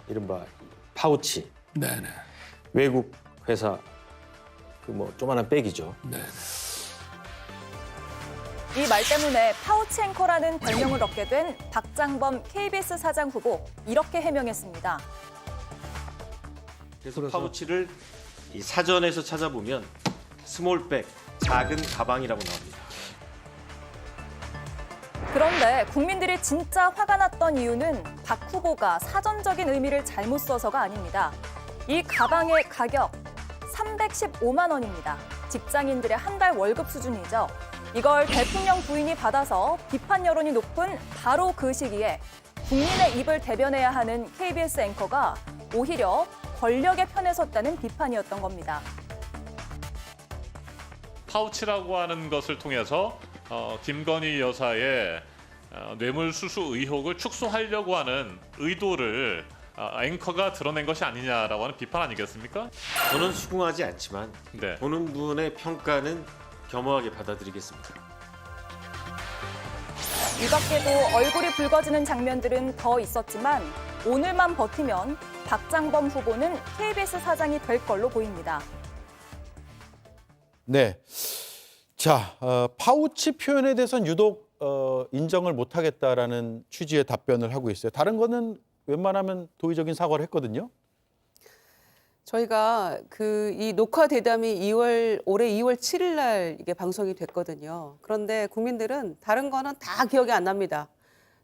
이른바 파우치, 네네. 외국 회사 그 뭐 조그만한 백이죠. 네. 이 말 때문에 파우치 앵커라는 별명을 얻게 된 박장범 KBS 사장 후보, 이렇게 해명했습니다. 그래서 파우치를 이 사전에서 찾아보면 스몰백, 작은 가방이라고 나옵니다. 그런데 국민들이 진짜 화가 났던 이유는 박 후보가 사전적인 의미를 잘못 써서가 아닙니다. 이 가방의 가격 315만 원입니다. 직장인들의 한 달 월급 수준이죠. 이걸 대통령 부인이 받아서 비판 여론이 높은 바로 그 시기에 국민의 입을 대변해야 하는 KBS 앵커가 오히려 권력의 편에 섰다는 비판이었던 겁니다. 파우치라고 하는 것을 통해서 김건희 여사의 뇌물수수 의혹을 축소하려고 하는 의도를 앵커가 드러낸 것이 아니냐라고 하는 비판 아니겠습니까? 저는 수긍하지 않지만 네. 보는 분의 평가는 겸허하게 받아들이겠습니다. 이 밖에도 얼굴이 붉어지는 장면들은 더 있었지만 오늘만 버티면 박장범 후보는 KBS 사장이 될 걸로 보입니다. 네. 자, 파우치 표현에 대해서는 유독 인정을 못하겠다라는 취지의 답변을 하고 있어요. 다른 거는 웬만하면 도의적인 사과를 했거든요. 저희가 이 녹화 대담이 올해 2월 7일 날 이게 방송이 됐거든요. 그런데 국민들은 다른 거는 다 기억이 안 납니다.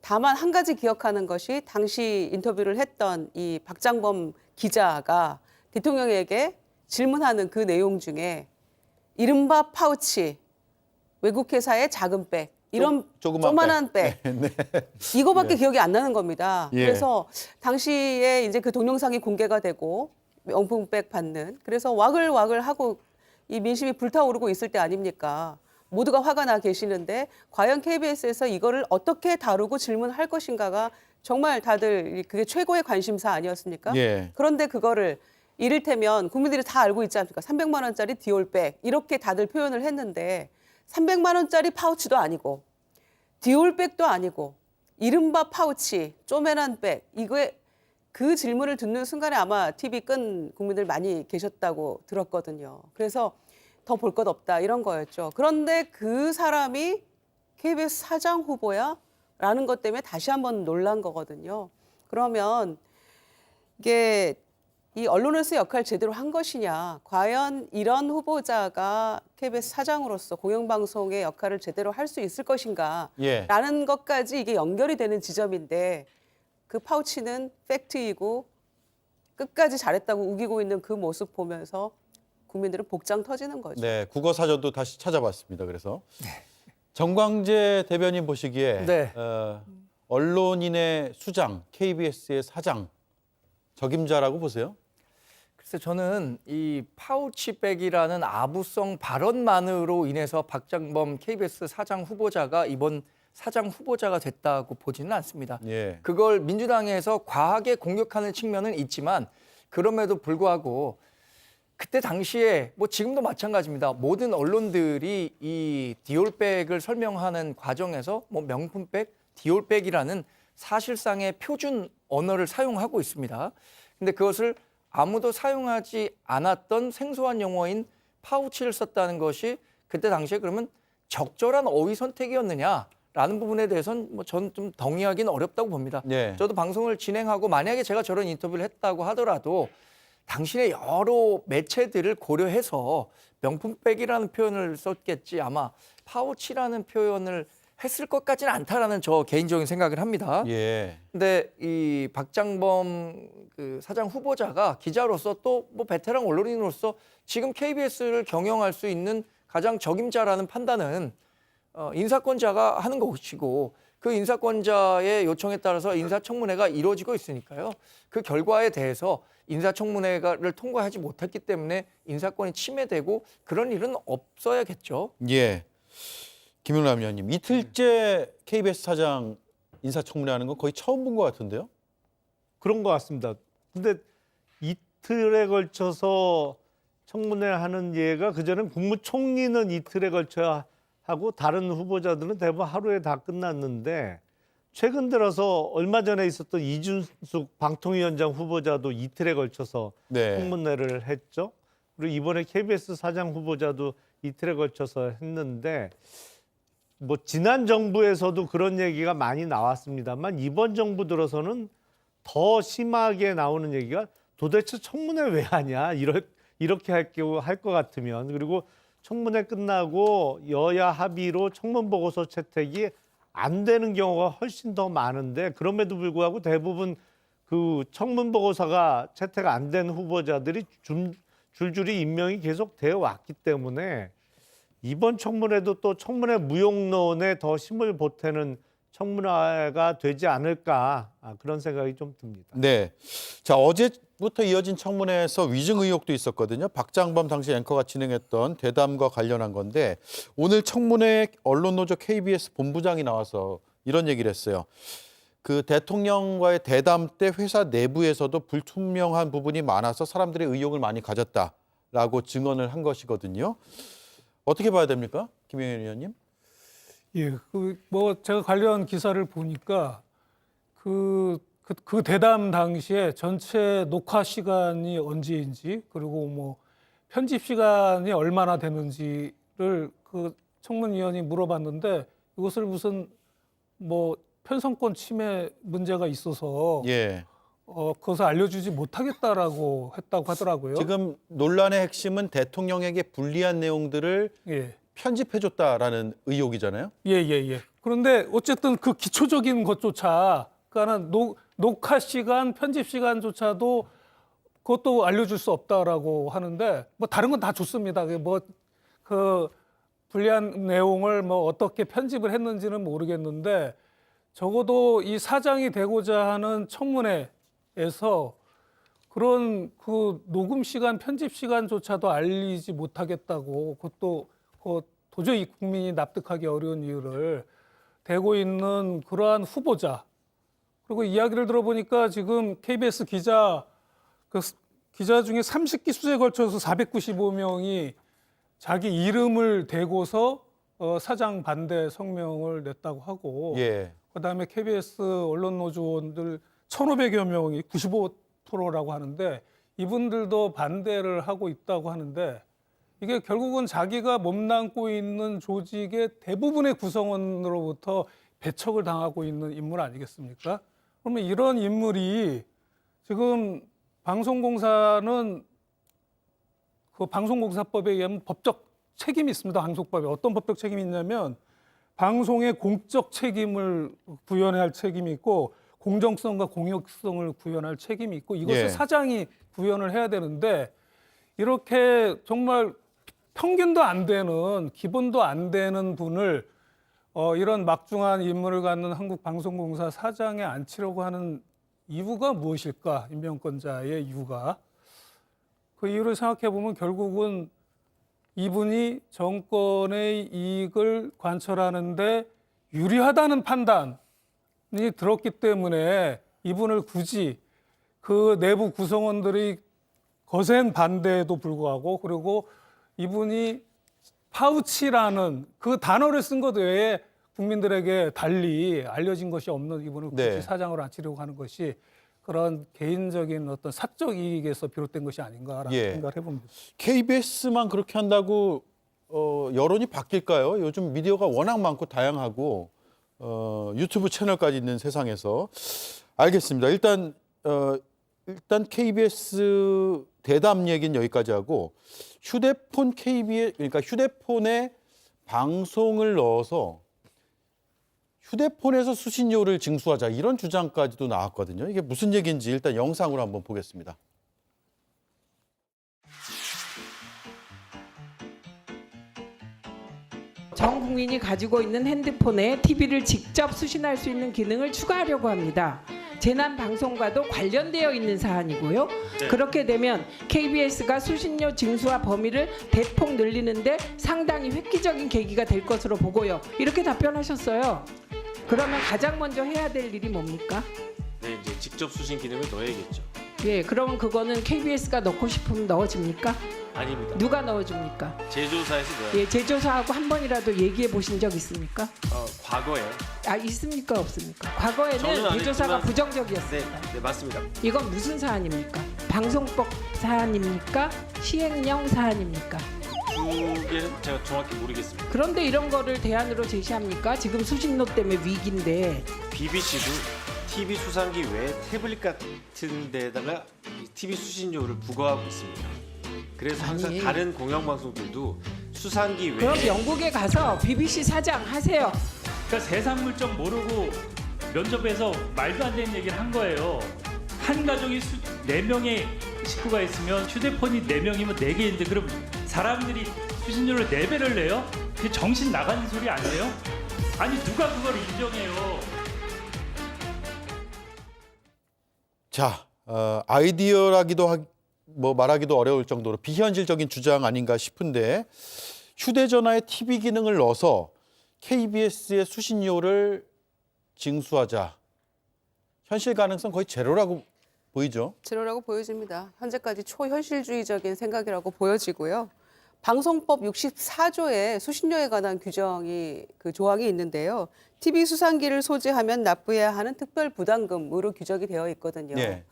다만 한 가지 기억하는 것이 당시 인터뷰를 했던 이 박장범 기자가 대통령에게 질문하는 그 내용 중에 이른바 파우치, 외국 회사의 작은 백, 이런 조그만한 백, 네. 이거밖에 네. 기억이 안 나는 겁니다. 예. 그래서 당시에 이제 그 동영상이 공개가 되고 명품백 받는, 그래서 와글와글 하고 이 민심이 불타오르고 있을 때 아닙니까? 모두가 화가 나 계시는데 과연 KBS에서 이거를 어떻게 다루고 질문할 것인가가 정말 다들 그게 최고의 관심사 아니었습니까? 예. 그런데 그거를 이를테면 국민들이 다 알고 있지 않습니까? 300만 원짜리 디올백 이렇게 다들 표현을 했는데 300만 원짜리 파우치도 아니고 디올백도 아니고 이른바 파우치, 쪼매난 백, 이거에 그 질문을 듣는 순간에 아마 TV 끈 국민들 많이 계셨다고 들었거든요. 그래서 더 볼 것 없다 이런 거였죠. 그런데 그 사람이 KBS 사장 후보야? 라는 것 때문에 다시 한번 놀란 거거든요. 그러면 이게 이 언론에서 역할 제대로 한 것이냐, 과연 이런 후보자가 KBS 사장으로서 공영방송의 역할을 제대로 할 수 있을 것인가 예. 라는 것까지 이게 연결이 되는 지점인데 그 파우치는 팩트이고 끝까지 잘했다고 우기고 있는 그 모습 보면서 국민들은 복장 터지는 거죠. 네, 국어사전도 다시 찾아봤습니다. 그래서 정광재 대변인 보시기에 네. 언론인의 수장, KBS의 사장 적임자라고 보세요? 그래서 저는 이 파우치백이라는 아부성 발언만으로 인해서 박장범 KBS 사장 후보자가 이번 사장 후보자가 됐다고 보지는 않습니다. 예. 그걸 민주당에서 과하게 공격하는 측면은 있지만 그럼에도 불구하고 그때 당시에 뭐 지금도 마찬가지입니다. 모든 언론들이 이 디올백을 설명하는 과정에서 뭐 명품백, 디올백이라는 사실상의 표준 언어를 사용하고 있습니다. 근데 그것을 아무도 사용하지 않았던 생소한 용어인 파우치를 썼다는 것이 그때 당시에 그러면 적절한 어휘 선택이었느냐라는 부분에 대해서는 뭐 저는 좀 동의하기는 어렵다고 봅니다. 예. 저도 방송을 진행하고 만약에 제가 저런 인터뷰를 했다고 하더라도 당신의 여러 매체들을 고려해서 명품백이라는 표현을 썼겠지 아마 파우치라는 표현을 했을 것 같지는 않다라는 저 개인적인 생각을 합니다. 예. 근데 이 박장범 그 사장 후보자가 기자로서 또 뭐 베테랑 언론인으로서 지금 KBS를 경영할 수 있는 가장 적임자라는 판단은 인사권자가 하는 것이고 그 인사권자의 요청에 따라서 인사청문회가 이루어지고 있으니까요. 그 결과에 대해서 인사청문회를 통과하지 못했기 때문에 인사권이 침해되고 그런 일은 없어야겠죠. 예. 김용남 위원님, 이틀째 KBS 사장 인사청문회 하는 건 거의 처음 본 것 같은데요? 그런 것 같습니다. 근데 이틀에 걸쳐서 청문회 하는 예가 그전엔 국무총리는 이틀에 걸쳐 하고 다른 후보자들은 대부분 하루에 다 끝났는데 최근 들어서 얼마 전에 있었던 이준숙 방통위원장 후보자도 이틀에 걸쳐서 네. 청문회를 했죠. 그리고 이번에 KBS 사장 후보자도 이틀에 걸쳐서 했는데 뭐 지난 정부에서도 그런 얘기가 많이 나왔습니다만 이번 정부 들어서는 더 심하게 나오는 얘기가 도대체 청문회 왜 하냐 이렇게 할 것 같으면, 그리고 청문회 끝나고 여야 합의로 청문 보고서 채택이 안 되는 경우가 훨씬 더 많은데 그럼에도 불구하고 대부분 그 청문 보고서가 채택 안 된 후보자들이 줄줄이 임명이 계속 되어 왔기 때문에 이번 청문회도 또 청문회 무용론에 더 힘을 보태는 청문회가 되지 않을까, 그런 생각이 좀 듭니다. 네. 자, 어제부터 이어진 청문회에서 위증 의혹도 있었거든요. 박장범 당시 앵커가 진행했던 대담과 관련한 건데 오늘 청문회 언론노조 KBS 본부장이 나와서 이런 얘기를 했어요. 그 대통령과의 대담 때 회사 내부에서도 불투명한 부분이 많아서 사람들이 의혹을 많이 가졌다라고 증언을 한 것이거든요. 어떻게 봐야 됩니까? 김영현 의원님? 예, 뭐 제가 관련 기사를 보니까 그 대담 당시에 전체 녹화 시간이 언제인지, 그리고 뭐 편집 시간이 얼마나 되는지를 그 청문위원이 물어봤는데 이것을 무슨 뭐 편성권 침해 문제가 있어서 예. 그것을 알려주지 못하겠다라고 했다고 하더라고요. 지금 논란의 핵심은 대통령에게 불리한 내용들을 예. 편집해줬다라는 의혹이잖아요. 예. 그런데 어쨌든 그 기초적인 것조차, 그러니까는 녹화 시간, 편집 시간조차도 그것도 알려줄 수 없다라고 하는데 뭐 다른 건 다 좋습니다. 뭐 그 불리한 내용을 뭐 어떻게 편집을 했는지는 모르겠는데 적어도 이 사장이 되고자 하는 청문회에서 그런 그 녹음 시간, 편집 시간조차도 알리지 못하겠다고, 그것도 도저히 국민이 납득하기 어려운 이유를 대고 있는 그러한 후보자. 그리고 이야기를 들어보니까 지금 KBS 기자 중에 30기 수재에 걸쳐서 495명이 자기 이름을 대고서 사장 반대 성명을 냈다고 하고, 예. 그다음에 KBS 언론노조원들 1,500여 명이 95%라고 하는데 이분들도 반대를 하고 있다고 하는데, 이게 결국은 자기가 몸담고 있는 조직의 대부분의 구성원으로부터 배척을 당하고 있는 인물 아니겠습니까? 그러면 이런 인물이 지금 방송공사는 그 방송공사법에 의하면 법적 책임이 있습니다. 방송법에 어떤 법적 책임이 있냐면 방송의 공적 책임을 구현해야 할 책임이 있고 공정성과 공익성을 구현할 책임이 있고 이것을 예. 사장이 구현을 해야 되는데 이렇게 정말 평균도 안 되는, 기본도 안 되는 분을 이런 막중한 임무를 갖는 한국방송공사 사장에 앉히려고 하는 이유가 무엇일까? 임명권자의 이유가. 그 이유를 생각해 보면 결국은 이분이 정권의 이익을 관철하는데 유리하다는 판단이 들었기 때문에 이분을 굳이 그 내부 구성원들이 거센 반대에도 불구하고, 그리고 이분이 파우치라는 그 단어를 쓴 것 외에 국민들에게 달리 알려진 것이 없는 이분을 굳이 네. 사장으로 앉히려고 하는 것이 그런 개인적인 어떤 사적 이익에서 비롯된 것이 아닌가라는 예. 생각을 해봅니다. KBS만 그렇게 한다고 여론이 바뀔까요? 요즘 미디어가 워낙 많고 다양하고 유튜브 채널까지 있는 세상에서. 알겠습니다. 일단 KBS 대담 얘기는 여기까지 하고 휴대폰 KBS, 그러니까 휴대폰에 방송을 넣어서 휴대폰에서 수신료를 징수하자, 이런 주장까지도 나왔거든요. 이게 무슨 얘기인지 일단 영상으로 한번 보겠습니다. 전 국민이 가지고 있는 핸드폰에 TV를 직접 수신할 수 있는 기능을 추가하려고 합니다. 재난 방송과도 관련되어 있는 사안이고요. 네. 그렇게 되면 KBS가 수신료 징수와 범위를 대폭 늘리는데 상당히 획기적인 계기가 될 것으로 보고요. 이렇게 답변하셨어요. 그러면 가장 먼저 해야 될 일이 뭡니까? 네, 이제 직접 수신 기능을 넣어야겠죠. 예, 그러면 그거는 KBS가 넣고 싶으면 넣어집니까? 아닙니다. 누가 넣어줍니까? 제조사에서 넣어요. 예, 제조사하고 한 번이라도 얘기해 보신 적 있습니까? 과거에. 있습니까 없습니까? 저는 과거에는 안 제조사가 했지만- 부정적이었습니다. 네, 맞습니다. 이건 무슨 사안입니까? 방송법 사안입니까? 시행령 사안입니까? 두 개는 제가 정확히 모르겠습니다. 그런데 이런 거를 대안으로 제시합니까? 지금 수신료 때문에 위기인데. BBC도 TV 수상기 외에 태블릿 같은 데다가 이 TV 수신료를 부과하고 있습니다. 그래서 항상 아니. 다른 공영방송들도 수상기 외에 그럼 영국에 가서 BBC 사장 하세요. 그러니까 세상 물정 모르고 면접에서 말도 안 되는 얘기를 한 거예요. 한 가족이 4명의 식구가 있으면 휴대폰이 4명이면 4개인데 그럼 사람들이 수신료를 4배를 내요? 그게 정신 나가는 소리 아니에요? 아니 누가 그걸 인정해요? 자, 아이디어라기도 뭐 말하기도 어려울 정도로 비현실적인 주장 아닌가 싶은데 휴대전화에 TV 기능을 넣어서 KBS의 수신료를 징수하자. 현실 가능성 거의 제로라고 보이죠? 제로라고 보여집니다. 현재까지 초현실주의적인 생각이라고 보여지고요. 방송법 64조에 수신료에 관한 규정이 그 조항이 있는데요. TV 수상기를 소지하면 납부해야 하는 특별 부담금으로 규정이 되어 있거든요. 예.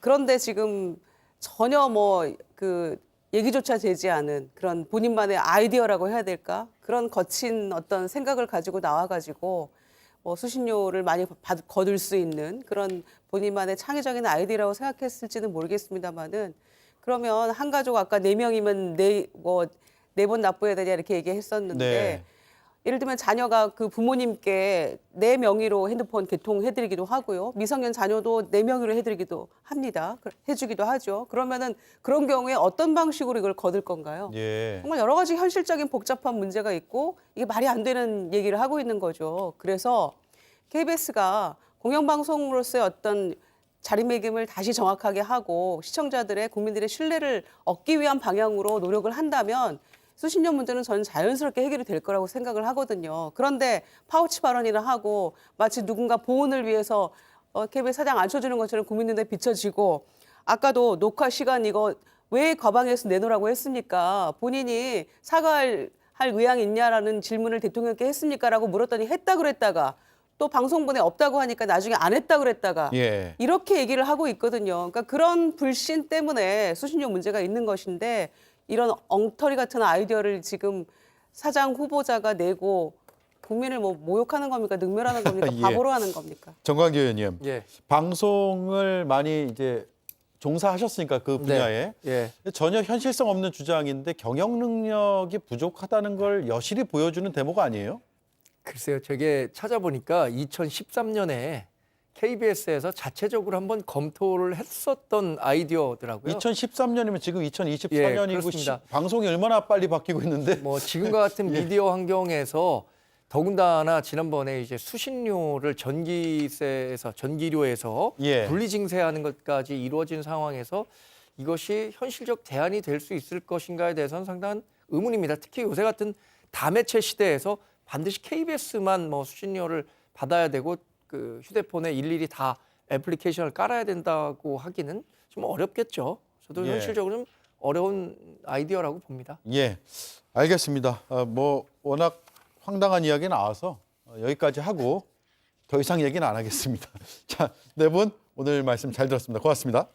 그런데 지금 전혀 뭐 그 얘기조차 되지 않은 그런 본인만의 아이디어라고 해야 될까? 그런 거친 어떤 생각을 가지고 나와가지고 수신료를 많이 거둘 수 있는 그런 본인만의 창의적인 아이디어라고 생각했을지는 모르겠습니다만은 그러면 한 가족 아까 4명이면 네 번 납부해야 되냐 이렇게 얘기했었는데 네. 예를 들면 자녀가 그 부모님께 내 명의로 핸드폰 개통해드리기도 하고요. 미성년 자녀도 내 명의로 해드리기도 합니다. 해주기도 하죠. 그러면은 그런 경우에 어떤 방식으로 이걸 거둘 건가요? 예. 정말 여러 가지 현실적인 복잡한 문제가 있고 이게 말이 안 되는 얘기를 하고 있는 거죠. 그래서 KBS가 공영방송으로서의 어떤 자리매김을 다시 정확하게 하고 시청자들의 국민들의 신뢰를 얻기 위한 방향으로 노력을 한다면 수신료 문제는 저는 자연스럽게 해결이 될 거라고 생각을 하거든요. 그런데 파우치 발언이나 하고 마치 누군가 보온을 위해서 KBS 사장 앉혀주는 것처럼 국민들에 비춰지고 아까도 녹화 시간 이거 왜 가방에서 내놓으라고 했습니까? 본인이 사과할 의향이 있냐라는 질문을 대통령께 했습니까라고 물었더니 했다 그랬다가 또 방송본에 없다고 하니까 나중에 안 했다 그랬다가 예. 이렇게 얘기를 하고 있거든요. 그러니까 그런 불신 때문에 수신료 문제가 있는 것인데 이런 엉터리 같은 아이디어를 지금 사장 후보자가 내고 국민을 뭐 모욕하는 겁니까? 능멸하는 겁니까? 예. 바보로 하는 겁니까? 정광기 의원님, 예. 방송을 많이 이제 종사하셨으니까 그 분야에 예. 전혀 현실성 없는 주장인데 경영 능력이 부족하다는 걸 여실히 보여주는 대목 아니에요? 글쎄요, 저게 찾아보니까 2013년에 KBS에서 자체적으로 한번 검토를 했었던 아이디어더라고요. 2013년이면 지금 2024년이고 예, 그렇습니다. 방송이 얼마나 빨리 바뀌고 있는데 뭐 지금과 같은 미디어 환경에서 더군다나 지난번에 이제 수신료를 전기료에서 예. 분리징세하는 것까지 이루어진 상황에서 이것이 현실적 대안이 될 수 있을 것인가에 대해서는 상당한 의문입니다. 특히 요새 같은 다매체 시대에서 반드시 KBS만 뭐 수신료를 받아야 되고 그 휴대폰에 일일이 다 애플리케이션을 깔아야 된다고 하기는 좀 어렵겠죠. 저도 예. 현실적으로 좀 어려운 아이디어라고 봅니다. 예, 알겠습니다. 뭐 워낙 황당한 이야기 나와서 여기까지 하고 더 이상 얘기는 안 하겠습니다. 자, 네 분 오늘 말씀 잘 들었습니다. 고맙습니다.